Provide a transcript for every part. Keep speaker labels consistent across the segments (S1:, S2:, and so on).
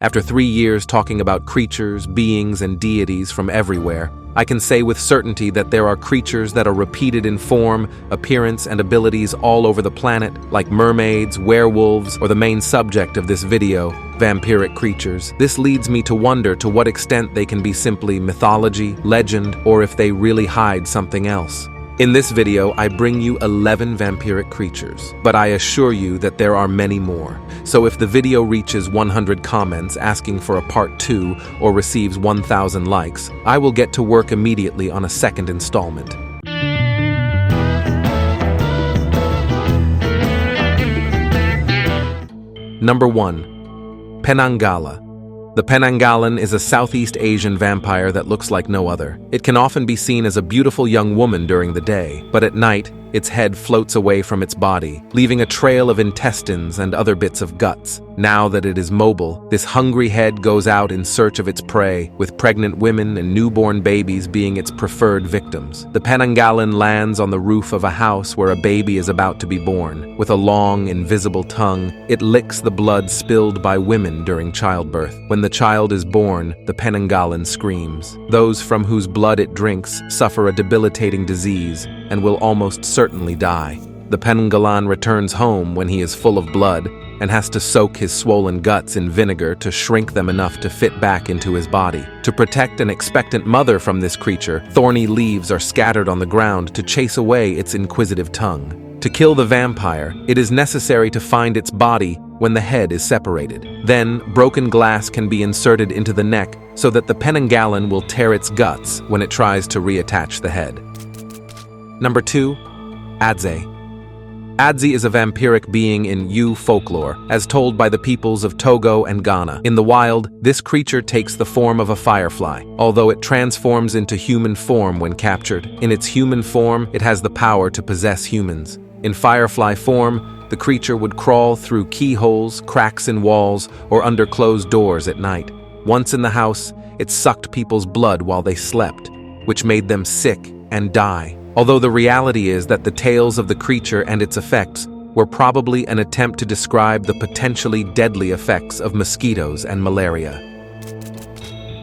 S1: After 3 years talking about creatures, beings, and deities from everywhere, I can say with certainty that there are creatures that are repeated in form, appearance, and abilities all over the planet, like mermaids, werewolves, or the main subject of this video, vampiric creatures. This leads me to wonder to what extent they can be simply mythology, legend, or if they really hide something else. In this video, I bring you 11 vampiric creatures, but I assure you that there are many more. So if the video reaches 100 comments asking for a part 2 or receives 1,000 likes, I will get to work immediately on a second installment. Number 1. Penanggalan. The Penanggalan is a Southeast Asian vampire that looks like no other. It can often be seen as a beautiful young woman during the day, but at night, its head floats away from its body, leaving a trail of intestines and other bits of guts. Now that it is mobile, this hungry head goes out in search of its prey, with pregnant women and newborn babies being its preferred victims. The Penanggalan lands on the roof of a house where a baby is about to be born. With a long, invisible tongue, it licks the blood spilled by women during childbirth. When the child is born, the Penanggalan screams. Those from whose blood it drinks suffer a debilitating disease and will almost certainly die. The Penanggalan returns home when he is full of blood and has to soak his swollen guts in vinegar to shrink them enough to fit back into his body. To protect an expectant mother from this creature, thorny leaves are scattered on the ground to chase away its inquisitive tongue. To kill the vampire, it is necessary to find its body when the head is separated. Then, broken glass can be inserted into the neck so that the Penanggalan will tear its guts when it tries to reattach the head. Number 2. Adze. Adze is a vampiric being in folklore, as told by the peoples of Togo and Ghana. In the wild, this creature takes the form of a firefly, although it transforms into human form when captured. In its human form, it has the power to possess humans. In firefly form, the creature would crawl through keyholes, cracks in walls, or under closed doors at night. Once in the house, it sucked people's blood while they slept, which made them sick and die. Although the reality is that the tales of the creature and its effects were probably an attempt to describe the potentially deadly effects of mosquitoes and malaria.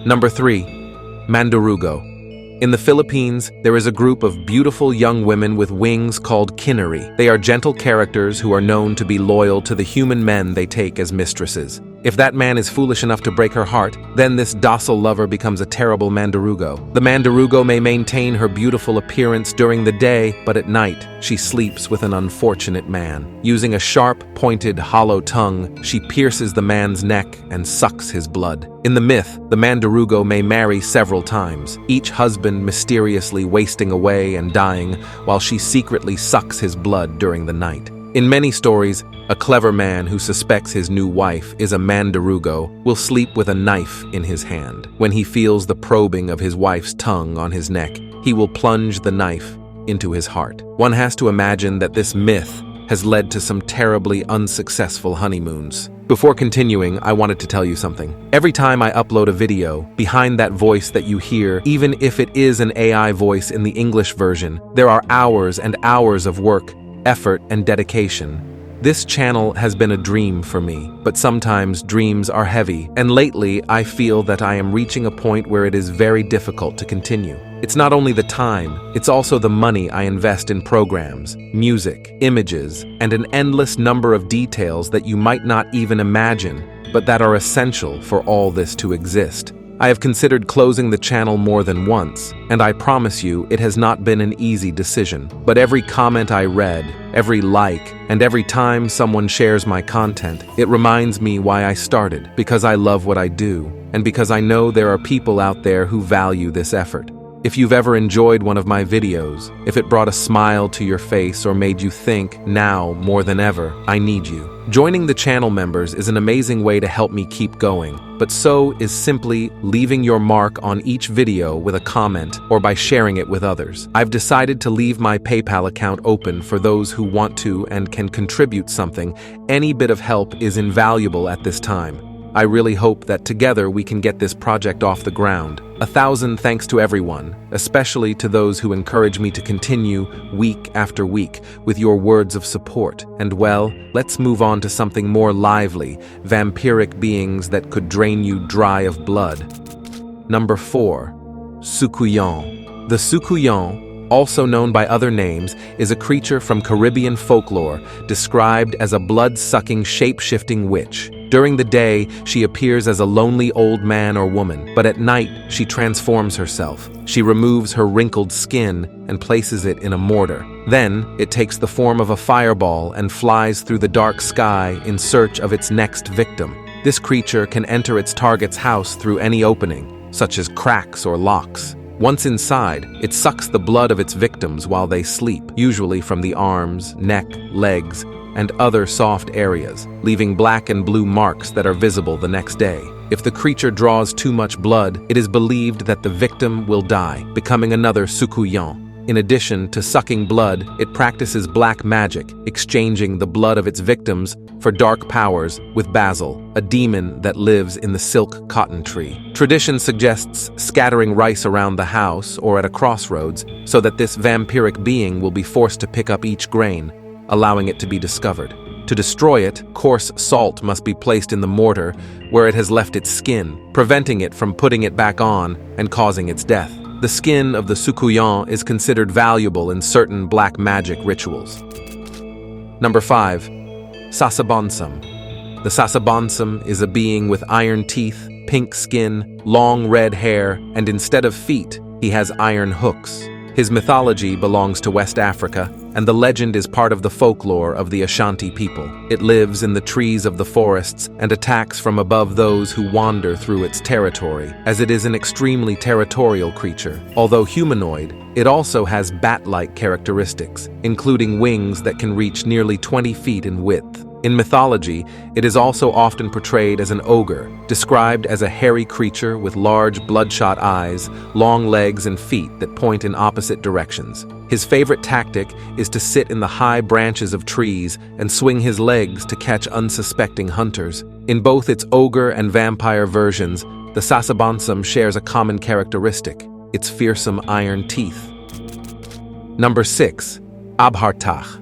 S1: Number 3. Mandurugo. In the Philippines, there is a group of beautiful young women with wings called kinari. They are gentle characters who are known to be loyal to the human men they take as mistresses. If that man is foolish enough to break her heart, then this docile lover becomes a terrible Mandurugo. The Mandurugo may maintain her beautiful appearance during the day, but at night, she sleeps with an unfortunate man. Using a sharp, pointed, hollow tongue, she pierces the man's neck and sucks his blood. In the myth, the Mandurugo may marry several times, each husband mysteriously wasting away and dying while she secretly sucks his blood during the night. In many stories, a clever man who suspects his new wife is a Mandurugo will sleep with a knife in his hand. When he feels the probing of his wife's tongue on his neck, he will plunge the knife into his heart. One has to imagine that this myth has led to some terribly unsuccessful honeymoons. Before continuing, I wanted to tell you something. Every time I upload a video, behind that voice that you hear, even if it is an AI voice in the English version, there are hours and hours of work, effort, and dedication. This channel has been a dream for me, but sometimes dreams are heavy, and lately I feel that I am reaching a point where it is very difficult to continue. It's not only the time, it's also the money I invest in programs, music, images, and an endless number of details that you might not even imagine, but that are essential for all this to exist. I have considered closing the channel more than once, and I promise you it has not been an easy decision. But every comment I read, every like, and every time someone shares my content, it reminds me why I started, because I love what I do, and because I know there are people out there who value this effort. If you've ever enjoyed one of my videos, if it brought a smile to your face or made you think, now more than ever, I need you. Joining the channel members is an amazing way to help me keep going, but so is simply leaving your mark on each video with a comment or by sharing it with others. I've decided to leave my PayPal account open for those who want to and can contribute something. Any bit of help is invaluable at this time. I really hope that together we can get this project off the ground. 1,000 thanks to everyone, especially to those who encourage me to continue week after week with your words of support. And well, let's move on to something more lively, vampiric beings that could drain you dry of blood. Number 4. Soucouyant. The Soucouyant, also known by other names, is a creature from Caribbean folklore described as a blood-sucking, shape-shifting witch. During the day, she appears as a lonely old man or woman, but at night, she transforms herself. She removes her wrinkled skin and places it in a mortar. Then, it takes the form of a fireball and flies through the dark sky in search of its next victim. This creature can enter its target's house through any opening, such as cracks or locks. Once inside, it sucks the blood of its victims while they sleep, usually from the arms, neck, legs, and other soft areas, leaving black and blue marks that are visible the next day. If the creature draws too much blood, it is believed that the victim will die, becoming another Soucouyant. In addition to sucking blood, it practices black magic, exchanging the blood of its victims for dark powers with Basil, a demon that lives in the silk cotton tree. Tradition suggests scattering rice around the house or at a crossroads so that this vampiric being will be forced to pick up each grain, allowing it to be discovered. To destroy it, coarse salt must be placed in the mortar where it has left its skin, preventing it from putting it back on and causing its death. The skin of the Soucouyant is considered valuable in certain black magic rituals. Number 5. Sasabonsam. The Sasabonsam is a being with iron teeth, pink skin, long red hair, and instead of feet, he has iron hooks. His mythology belongs to West Africa, and the legend is part of the folklore of the Ashanti people. It lives in the trees of the forests and attacks from above those who wander through its territory, as it is an extremely territorial creature. Although humanoid, it also has bat-like characteristics, including wings that can reach nearly 20 feet in width. In mythology, it is also often portrayed as an ogre, described as a hairy creature with large bloodshot eyes, long legs and feet that point in opposite directions. His favorite tactic is to sit in the high branches of trees and swing his legs to catch unsuspecting hunters. In both its ogre and vampire versions, the Sasabonsam shares a common characteristic: its fearsome iron teeth. Number 6. Abhartach.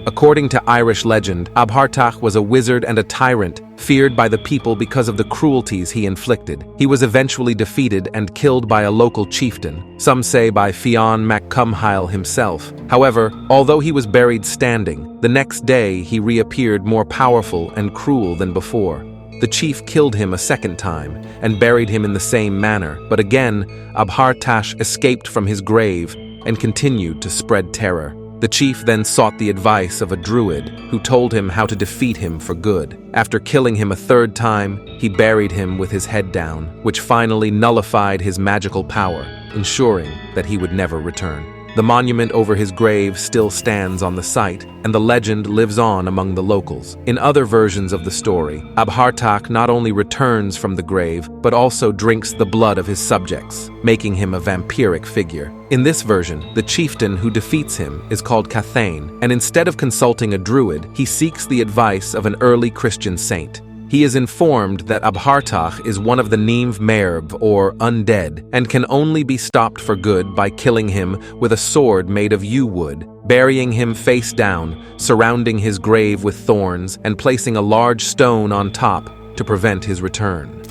S1: According to Irish legend, Abhartach was a wizard and a tyrant, feared by the people because of the cruelties he inflicted. He was eventually defeated and killed by a local chieftain, some say by Fionn mac Cumhail himself. However, although he was buried standing, the next day he reappeared more powerful and cruel than before. The chief killed him a second time and buried him in the same manner, but again, Abhartach escaped from his grave and continued to spread terror. The chief then sought the advice of a druid, who told him how to defeat him for good. After killing him a third time, he buried him with his head down, which finally nullified his magical power, ensuring that he would never return. The monument over his grave still stands on the site, and the legend lives on among the locals. In other versions of the story, Abhartach not only returns from the grave, but also drinks the blood of his subjects, making him a vampiric figure. In this version, the chieftain who defeats him is called Cathane, and instead of consulting a druid, he seeks the advice of an early Christian saint. He is informed that Abhartach is one of the Neamh Mairb, or undead, and can only be stopped for good by killing him with a sword made of yew wood, burying him face down, surrounding his grave with thorns, and placing a large stone on top to prevent his return.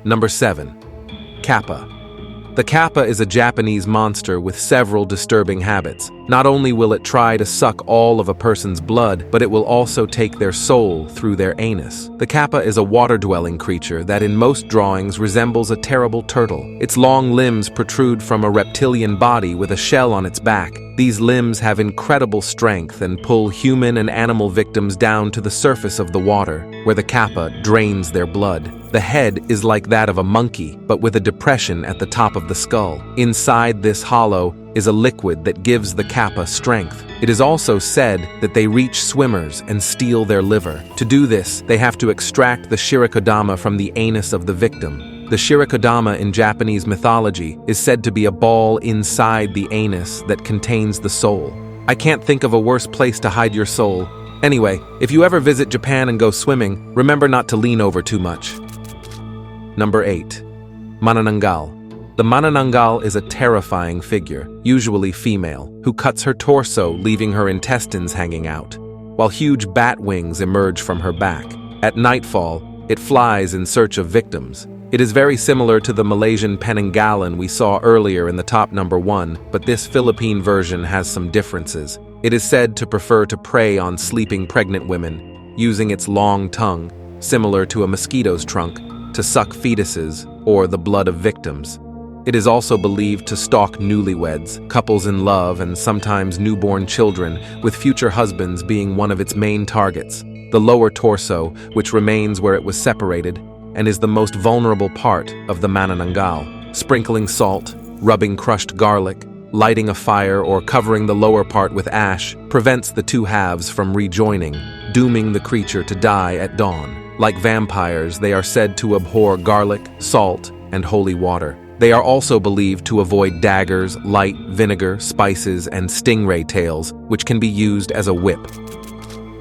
S1: Number 7. Kappa. The Kappa is a Japanese monster with several disturbing habits. Not only will it try to suck all of a person's blood, but it will also take their soul through their anus. The Kappa is a water-dwelling creature that in most drawings resembles a terrible turtle. Its long limbs protrude from a reptilian body with a shell on its back. These limbs have incredible strength and pull human and animal victims down to the surface of the water, where the Kappa drains their blood. The head is like that of a monkey, but with a depression at the top of the skull. Inside this hollow is a liquid that gives the Kappa strength. It is also said that they reach swimmers and steal their liver. To do this, they have to extract the shirikodama from the anus of the victim. The shirikodama in Japanese mythology is said to be a ball inside the anus that contains the soul. I can't think of a worse place to hide your soul. Anyway, if you ever visit Japan and go swimming, remember not to lean over too much. Number 8. Mananangal. The Mananangal is a terrifying figure, usually female, who cuts her torso, leaving her intestines hanging out, while huge bat wings emerge from her back. At nightfall, it flies in search of victims. It is very similar to the Malaysian Penanggalan we saw earlier in the top number 1, but this Philippine version has some differences. It is said to prefer to prey on sleeping pregnant women, using its long tongue, similar to a mosquito's trunk, to suck fetuses or the blood of victims. It is also believed to stalk newlyweds, couples in love, and sometimes newborn children, with future husbands being one of its main targets. The lower torso, which remains where it was separated, and is the most vulnerable part of the Mananangal. Sprinkling salt, rubbing crushed garlic, lighting a fire, or covering the lower part with ash prevents the two halves from rejoining, dooming the creature to die at dawn. Like vampires, they are said to abhor garlic, salt, and holy water. They are also believed to avoid daggers, light, vinegar, spices, and stingray tails, which can be used as a whip.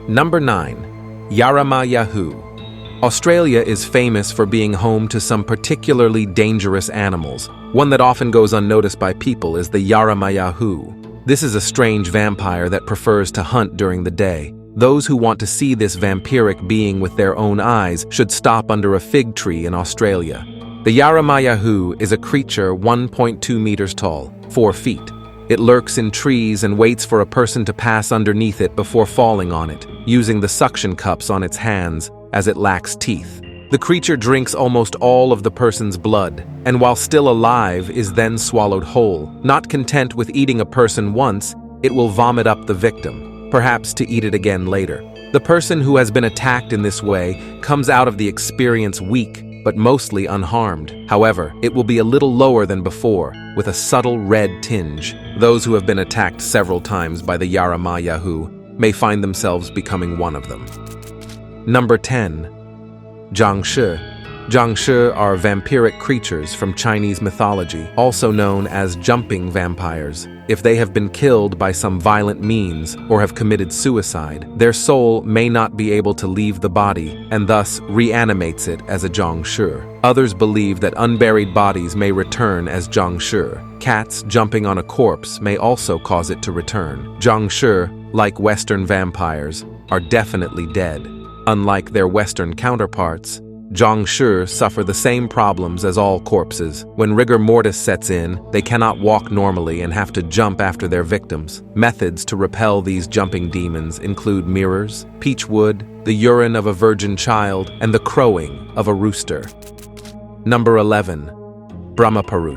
S1: Number 9. Yaram. Australia is famous for being home to some particularly dangerous animals. One that often goes unnoticed by people is the Yaram. This is a strange vampire that prefers to hunt during the day. Those who want to see this vampiric being with their own eyes should stop under a fig tree in Australia. The Yaram is a creature 1.2 meters tall, 4 feet. It lurks in trees and waits for a person to pass underneath it before falling on it, using the suction cups on its hands as it lacks teeth. The creature drinks almost all of the person's blood, and while still alive is then swallowed whole. Not content with eating a person once, it will vomit up the victim, perhaps to eat it again later. The person who has been attacked in this way comes out of the experience weak, but mostly unharmed. However, it will be a little lower than before, with a subtle red tinge. Those who have been attacked several times by the Yaram may find themselves becoming one of them. Number 10. Jangshu. Jangshu are vampiric creatures from Chinese mythology, also known as jumping vampires. If they have been killed by some violent means or have committed suicide, their soul may not be able to leave the body and thus reanimates it as a Jangshu. Others believe that unburied bodies may return as Jangshu. Cats jumping on a corpse may also cause it to return. Jangshu, like Western vampires, are definitely dead. Unlike their Western counterparts, Jangshu suffer the same problems as all corpses. When rigor mortis sets in, they cannot walk normally and have to jump after their victims. Methods to repel these jumping demons include mirrors, peach wood, the urine of a virgin child, and the crowing of a rooster. Number 11. Brahmapoo.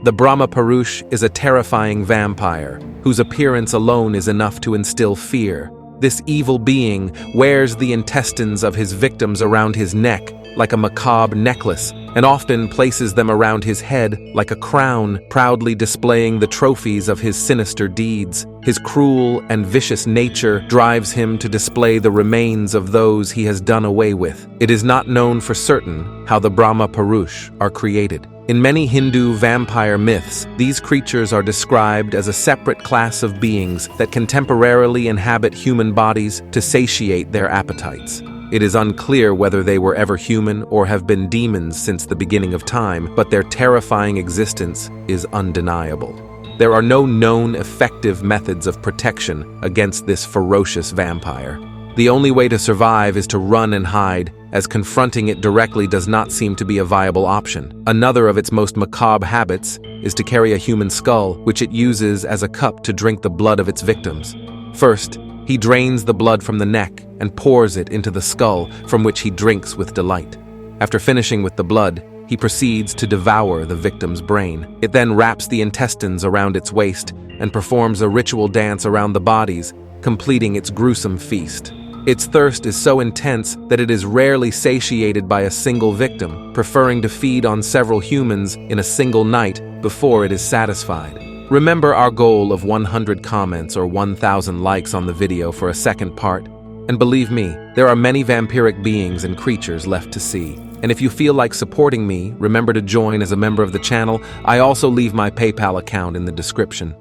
S1: The Brahmapoo is a terrifying vampire whose appearance alone is enough to instill fear. This evil being wears the intestines of his victims around his neck like a macabre necklace and often places them around his head like a crown, proudly displaying the trophies of his sinister deeds. His cruel and vicious nature drives him to display the remains of those he has done away with. It is not known for certain how the Brahmapoo are created. In many Hindu vampire myths, these creatures are described as a separate class of beings that can temporarily inhabit human bodies to satiate their appetites. It is unclear whether they were ever human or have been demons since the beginning of time, but their terrifying existence is undeniable. There are no known effective methods of protection against this ferocious vampire. The only way to survive is to run and hide, as confronting it directly does not seem to be a viable option. Another of its most macabre habits is to carry a human skull, which it uses as a cup to drink the blood of its victims. First, he drains the blood from the neck and pours it into the skull, from which he drinks with delight. After finishing with the blood, he proceeds to devour the victim's brain. It then wraps the intestines around its waist and performs a ritual dance around the bodies, completing its gruesome feast. Its thirst is so intense that it is rarely satiated by a single victim, preferring to feed on several humans in a single night before it is satisfied. Remember our goal of 100 comments or 1,000 likes on the video for a second part. And believe me, there are many vampiric beings and creatures left to see. And if you feel like supporting me, remember to join as a member of the channel. I also leave my PayPal account in the description.